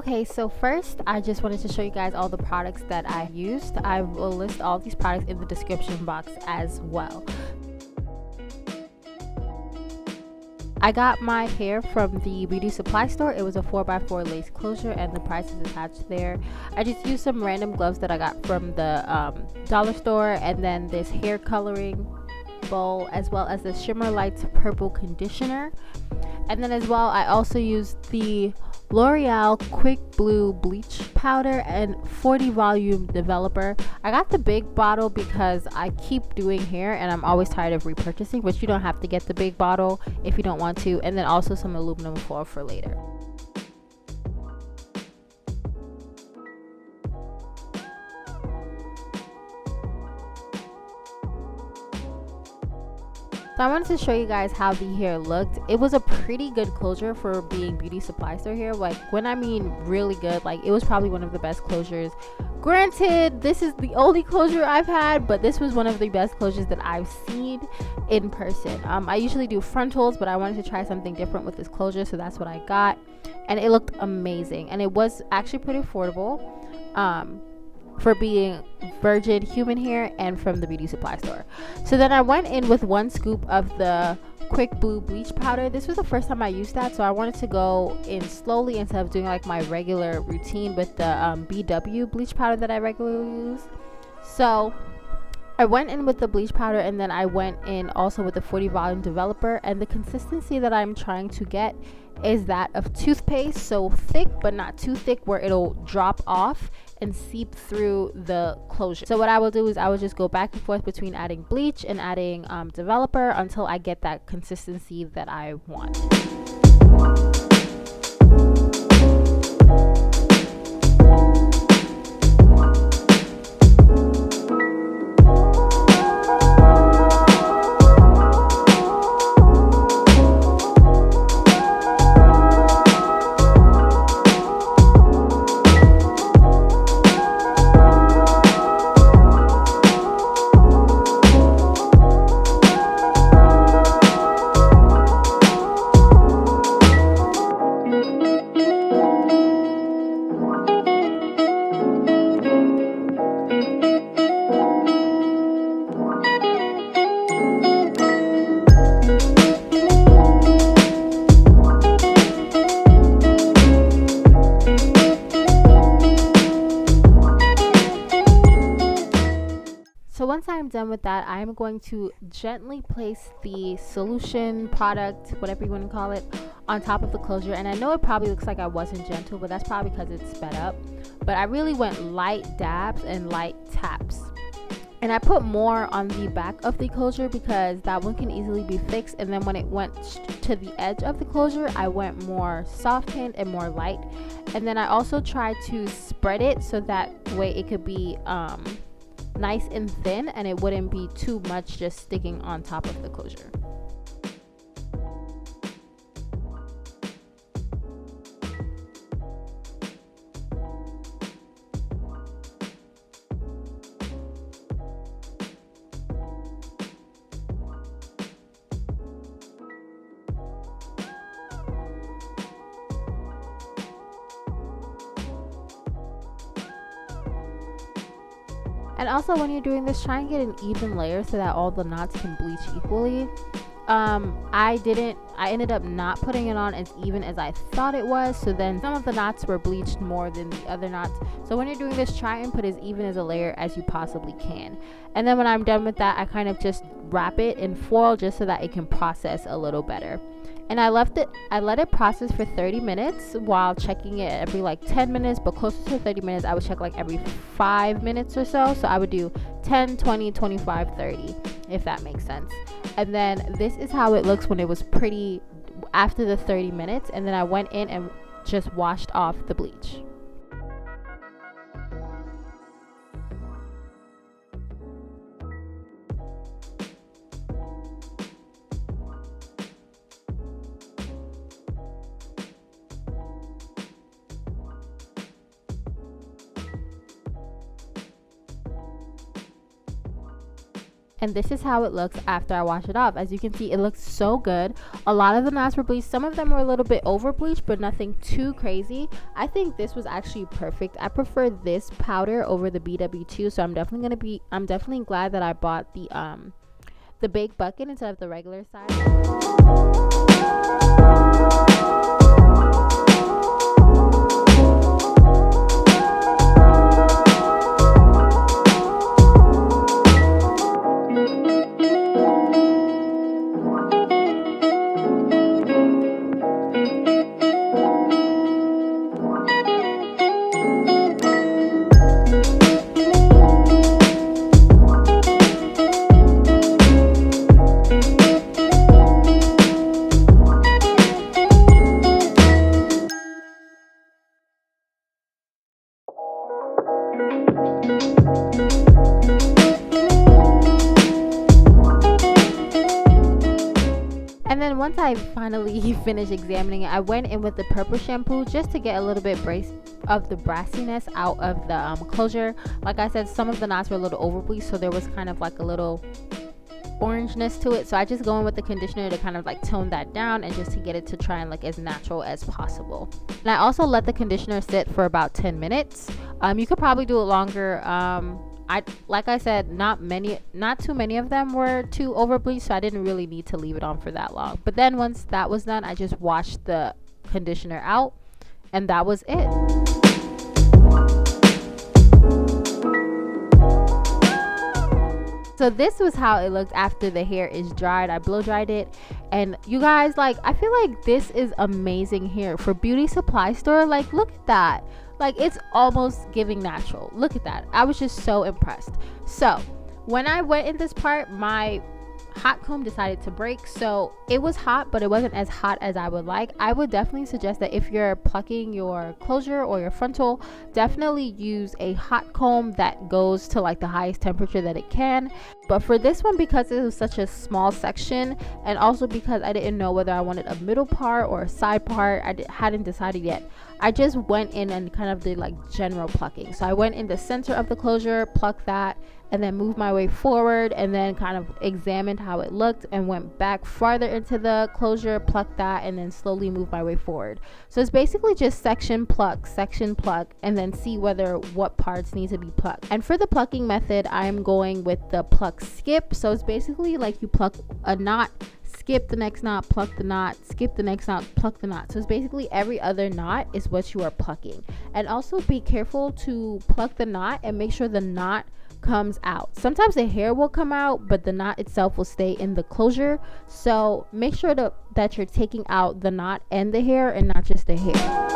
Okay, so first I just wanted to show you guys all the products that I used. I will list all these products in the description box as well. I got my hair from the beauty supply store. It was a 4x4 lace closure and the price is attached there. I just used some random gloves that I got from the dollar store, and then this hair coloring bowl, as well as the Shimmer Lights purple conditioner. And then as well, I also used the L'Oreal Quick Blue Bleach Powder and 40 volume developer. I got the big bottle because I keep doing hair and I'm always tired of repurchasing, but you don't have to get the big bottle if you don't want to. And then also some aluminum foil for later. So I wanted to show you guys how the hair looked. It was a pretty good closure for being beauty supply store hair. Like, when I mean really good, like it was probably one of the best closures. Granted, this is the only closure I've had, but this was one of the best closures that I've seen in person. I usually do frontals, but I wanted to try something different with this closure, so that's what I got. And it looked amazing, and it was actually pretty affordable. For being virgin human hair and from the beauty supply store. So then I went in with 1 scoop of the Quick Blue Bleach Powder. This was the first time I used that, so I wanted to go in slowly instead of doing like my regular routine with the BW bleach powder that I regularly use. So I went in with the bleach powder, and then I went in also with the 40 volume developer, and the consistency that I'm trying to get is that of toothpaste, so thick but not too thick where it'll drop off and seep through the closure. So what I will do is I will just go back and forth between adding bleach and adding developer until I get that consistency that I want. So once I'm done with that, I'm going to gently place the solution product, whatever you want to call it, on top of the closure. And I know it probably looks like I wasn't gentle, but that's probably because it's sped up. But I really went light dabs and light taps. And I put more on the back of the closure because that one can easily be fixed. And then when it went to the edge of the closure, I went more soft hand and more light. And then I also tried to spread it so that way it could be nice and thin and it wouldn't be too much just sticking on top of the closure. And also, when you're doing this, try and get an even layer so that all the knots can bleach equally. I ended up not putting it on as even as I thought it was, so then some of the knots were bleached more than the other knots. So when you're doing this, try and put as even as a layer as you possibly can. And then when I'm done with that, I kind of just wrap it in foil just so that it can process a little better. And I let it process for 30 minutes while checking it every like 10 minutes, but closer to 30 minutes I would check like every 5 minutes or so. So I would do 10, 20, 25, 30, if that makes sense. And then this is how it looks when it was pretty after the 30 minutes. And then I went in and just washed off the bleach. And this is how it looks after I wash it off. As you can see, it looks so good. A lot of the knots were bleached. Some of them were a little bit over bleached, but nothing too crazy. I think this was actually perfect. I prefer this powder over the BW2, so I'm definitely glad that I bought the big bucket instead of the regular size. And then once I finally finished examining it, I went in with the purple shampoo just to get a little bit of the brassiness out of the closure. Like I said, some of the knots were a little over bleached, so there was kind of like a little orangeness to it. So I just go in with the conditioner to kind of like tone that down and just to get it to try and look as natural as possible. And I also let the conditioner sit for about 10 minutes. You could probably do it longer. Like I said, not too many of them were too over bleached, so I didn't really need to leave it on for that long. But then once that was done, I just washed the conditioner out, and that was it. So this was how it looked after the hair is dried. I blow dried it, and you guys, like, I feel like this is amazing hair for beauty supply store. Like, look at that. Like, it's almost giving natural. Look at that. I was just so impressed. So when I went in this part, my hot comb decided to break. So it was hot, but it wasn't as hot as I would like. I would definitely suggest that if you're plucking your closure or your frontal, definitely use a hot comb that goes to like the highest temperature that it can. But for this one, because it was such a small section, and also because I didn't know whether I wanted a middle part or a side part, hadn't decided yet. I just went in and kind of did like general plucking. So I went in the center of the closure, plucked that, and then moved my way forward, and then kind of examined how it looked and went back farther into the closure, plucked that, and then slowly moved my way forward. So it's basically just section pluck, and then see what parts need to be plucked. And for the plucking method, I'm going with the pluck skip. So it's basically like you pluck a knot, skip the next knot, pluck the knot, skip the next knot, pluck the knot. So it's basically every other knot is what you are plucking. And also be careful to pluck the knot and make sure the knot comes out. Sometimes the hair will come out, but the knot itself will stay in the closure. So make sure that you're taking out the knot and the hair and not just the hair.